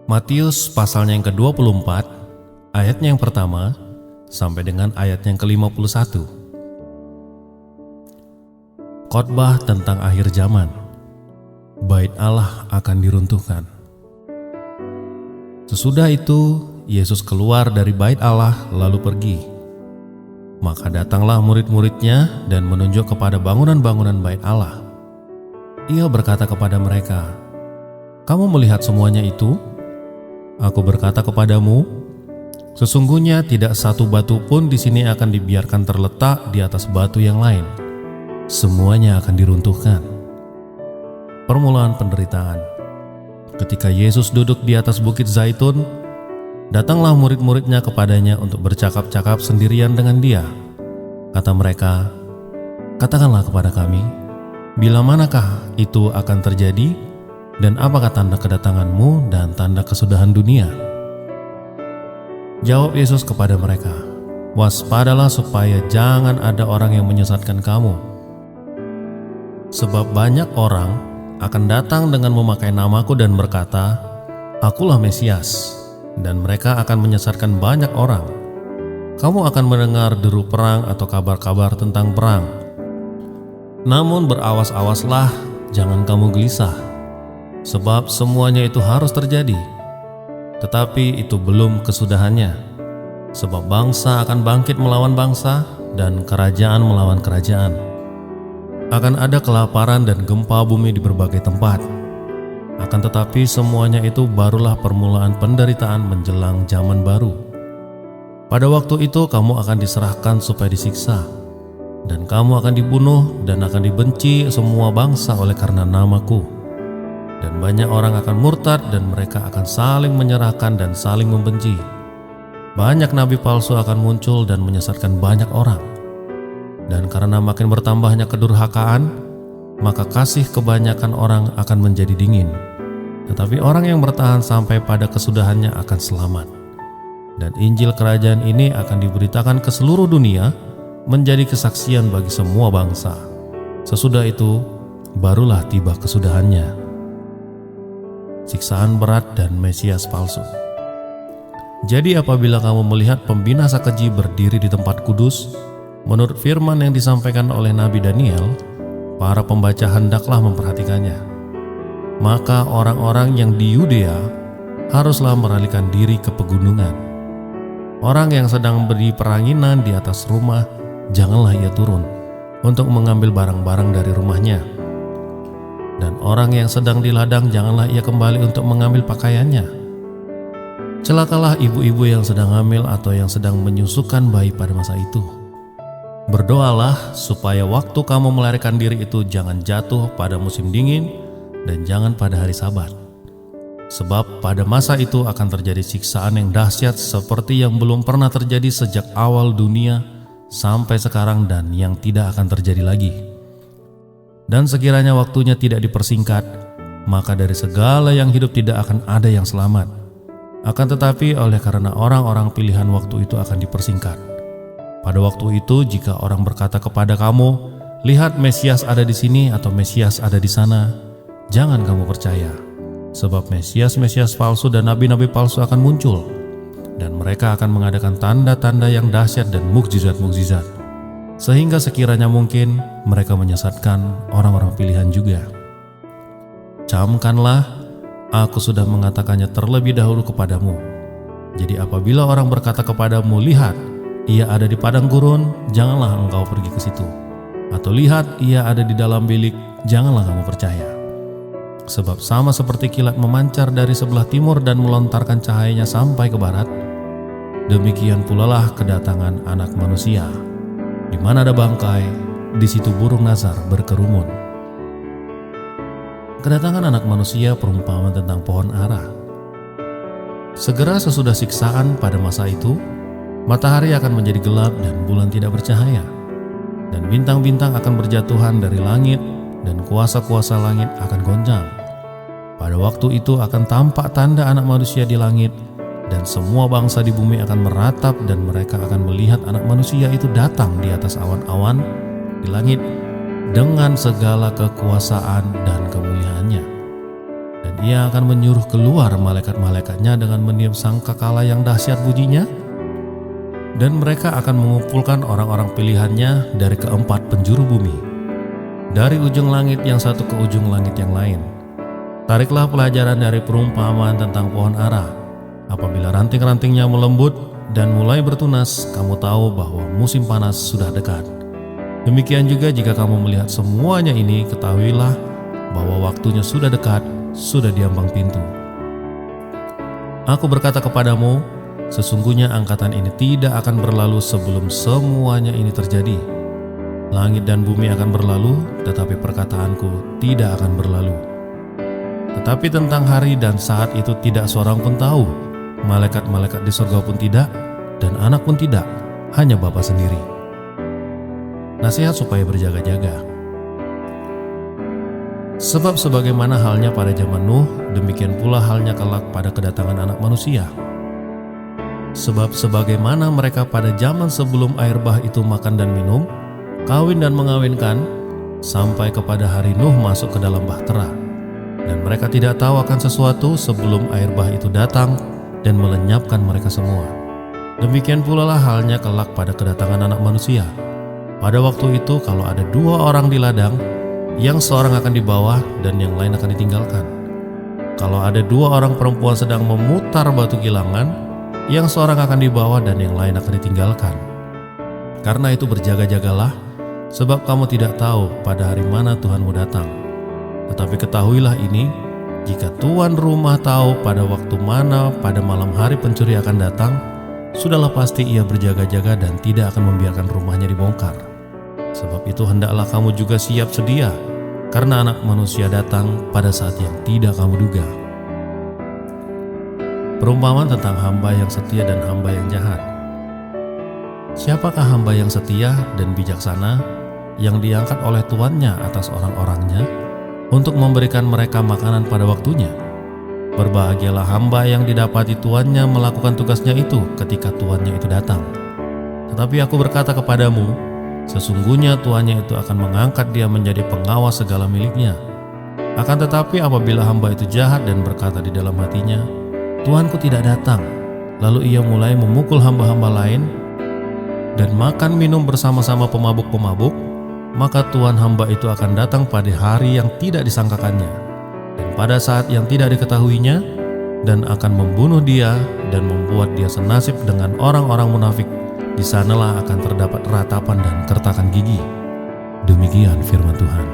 Matius pasalnya yang ke-24, ayatnya yang pertama sampai dengan ayat yang ke-51. Khotbah tentang akhir zaman. Bait Allah akan diruntuhkan. Sesudah itu, Yesus keluar dari bait Allah lalu pergi. Maka datanglah murid-muridnya dan menunjuk kepada bangunan-bangunan bait Allah. Ia berkata kepada mereka, "Kamu melihat semuanya itu? Aku berkata kepadamu, sesungguhnya tidak satu batu pun di sini akan dibiarkan terletak di atas batu yang lain. Semuanya akan diruntuhkan." Permulaan penderitaan. Ketika Yesus duduk di atas bukit Zaitun, datanglah murid-muridnya kepadanya untuk bercakap-cakap sendirian dengan dia. Kata mereka, "Katakanlah kepada kami, bila manakah itu akan terjadi? Dan apakah tanda kedatanganmu dan tanda kesudahan dunia?" Jawab Yesus kepada mereka, "Waspadalah supaya jangan ada orang yang menyesatkan kamu. Sebab banyak orang akan datang dengan memakai namaku dan berkata, 'Akulah Mesias,' dan mereka akan menyesatkan banyak orang. Kamu akan mendengar deru perang atau kabar-kabar tentang perang. Namun berawas-awaslah, jangan kamu gelisah. Sebab semuanya itu harus terjadi, tetapi itu belum kesudahannya. Sebab bangsa akan bangkit melawan bangsa dan kerajaan melawan kerajaan. Akan ada kelaparan dan gempa bumi di berbagai tempat. Akan tetapi semuanya itu barulah permulaan penderitaan menjelang zaman baru. Pada waktu itu kamu akan diserahkan supaya disiksa, dan kamu akan dibunuh dan akan dibenci semua bangsa oleh karena namaku. Dan banyak orang akan murtad dan mereka akan saling menyerahkan dan saling membenci. Banyak nabi palsu akan muncul dan menyesatkan banyak orang. Dan karena makin bertambahnya kedurhakaan, maka kasih kebanyakan orang akan menjadi dingin. Tetapi orang yang bertahan sampai pada kesudahannya akan selamat. Dan Injil kerajaan ini akan diberitakan ke seluruh dunia, menjadi kesaksian bagi semua bangsa. Sesudah itu, barulah tiba kesudahannya." Siksaan berat dan Mesias palsu. Jadi apabila kamu melihat pembinasa keji berdiri di tempat kudus, menurut firman yang disampaikan oleh Nabi Daniel, para pembaca hendaklah memperhatikannya. Maka orang-orang yang di Yudea haruslah meralihkan diri ke pegunungan. Orang yang sedang beri peranginan di atas rumah, janganlah ia turun untuk mengambil barang-barang dari rumahnya. Dan orang yang sedang di ladang, janganlah ia kembali untuk mengambil pakaiannya. Celakalah ibu-ibu yang sedang hamil atau yang sedang menyusukan bayi pada masa itu. Berdoalah supaya waktu kamu melarikan diri itu jangan jatuh pada musim dingin dan jangan pada hari Sabat. Sebab pada masa itu akan terjadi siksaan yang dahsyat seperti yang belum pernah terjadi sejak awal dunia sampai sekarang dan yang tidak akan terjadi lagi. Dan sekiranya waktunya tidak dipersingkat, maka dari segala yang hidup tidak akan ada yang selamat. Akan tetapi oleh karena orang-orang pilihan waktu itu akan dipersingkat. Pada waktu itu jika orang berkata kepada kamu, "Lihat, Mesias ada di sini," atau "Mesias ada di sana," jangan kamu percaya. Sebab Mesias-Mesias palsu dan nabi-nabi palsu akan muncul, dan mereka akan mengadakan tanda-tanda yang dahsyat dan mukjizat-mukjizat, sehingga sekiranya mungkin mereka menyesatkan orang-orang pilihan juga. Camkanlah, aku sudah mengatakannya terlebih dahulu kepadamu. Jadi apabila orang berkata kepadamu, "Lihat, ia ada di padang gurun," janganlah engkau pergi ke situ. Atau "Lihat, ia ada di dalam bilik," janganlah kamu percaya. Sebab sama seperti kilat memancar dari sebelah timur dan melontarkan cahayanya sampai ke barat, demikian pula lah kedatangan Anak Manusia. Di mana ada bangkai, di situ burung nazar berkerumun. Kedatangan Anak Manusia perumpamaan tentang pohon ara. Segera sesudah siksaan pada masa itu, matahari akan menjadi gelap dan bulan tidak bercahaya, dan bintang-bintang akan berjatuhan dari langit, dan kuasa-kuasa langit akan goncang. Pada waktu itu akan tampak tanda Anak Manusia di langit, dan semua bangsa di bumi akan meratap, dan mereka akan melihat Anak Manusia itu datang di atas awan-awan di langit dengan segala kekuasaan dan kemuliaannya. Dan ia akan menyuruh keluar malaikat-malaikatnya dengan meniup sangkakala yang dahsyat bunyinya, dan mereka akan mengumpulkan orang-orang pilihannya dari keempat penjuru bumi, dari ujung langit yang satu ke ujung langit yang lain. Tariklah pelajaran dari perumpamaan tentang pohon ara. Apabila ranting-rantingnya melembut dan mulai bertunas, kamu tahu bahwa musim panas sudah dekat. Demikian juga jika kamu melihat semuanya ini, ketahuilah bahwa waktunya sudah dekat, sudah di ambang pintu. Aku berkata kepadamu, sesungguhnya angkatan ini tidak akan berlalu sebelum semuanya ini terjadi. Langit dan bumi akan berlalu, tetapi perkataanku tidak akan berlalu. Tetapi tentang hari dan saat itu tidak seorang pun tahu, malaikat-malaikat di surga pun tidak, dan anak pun tidak, hanya Bapa sendiri. Nasihat supaya berjaga-jaga. Sebab sebagaimana halnya pada zaman Nuh, demikian pula halnya kelak pada kedatangan Anak Manusia. Sebab sebagaimana mereka pada zaman sebelum air bah itu makan dan minum, kawin dan mengawinkan, sampai kepada hari Nuh masuk ke dalam bahtera, dan mereka tidak tahu akan sesuatu sebelum air bah itu datang dan melenyapkan mereka semua. Demikian pula lah halnya kelak pada kedatangan Anak Manusia. Pada waktu itu kalau ada 2 orang di ladang, yang seorang akan dibawa dan yang lain akan ditinggalkan. Kalau ada 2 orang perempuan sedang memutar batu gilangan, yang seorang akan dibawa dan yang lain akan ditinggalkan. Karena itu berjaga-jagalah, sebab kamu tidak tahu pada hari mana Tuhanmu datang. Tetapi ketahuilah ini, jika tuan rumah tahu pada waktu mana pada malam hari pencuri akan datang, sudahlah pasti ia berjaga-jaga dan tidak akan membiarkan rumahnya dibongkar. Sebab itu hendaklah kamu juga siap sedia, karena Anak Manusia datang pada saat yang tidak kamu duga. Perumpamaan tentang hamba yang setia dan hamba yang jahat. Siapakah hamba yang setia dan bijaksana yang diangkat oleh tuannya atas orang-orangnya untuk memberikan mereka makanan pada waktunya? Berbahagialah hamba yang didapati tuannya melakukan tugasnya itu ketika tuannya itu datang. Tetapi aku berkata kepadamu, sesungguhnya tuannya itu akan mengangkat dia menjadi pengawas segala miliknya. Akan tetapi apabila hamba itu jahat dan berkata di dalam hatinya, Tuanku tidak datang, lalu ia mulai memukul hamba-hamba lain dan makan minum bersama-sama pemabuk-pemabuk, maka Tuhan hamba itu akan datang pada hari yang tidak disangkakannya dan pada saat yang tidak diketahuinya, dan akan membunuh dia dan membuat dia senasib dengan orang-orang munafik. Di sanalah akan terdapat ratapan dan kertakan gigi. Demikian firman Tuhan.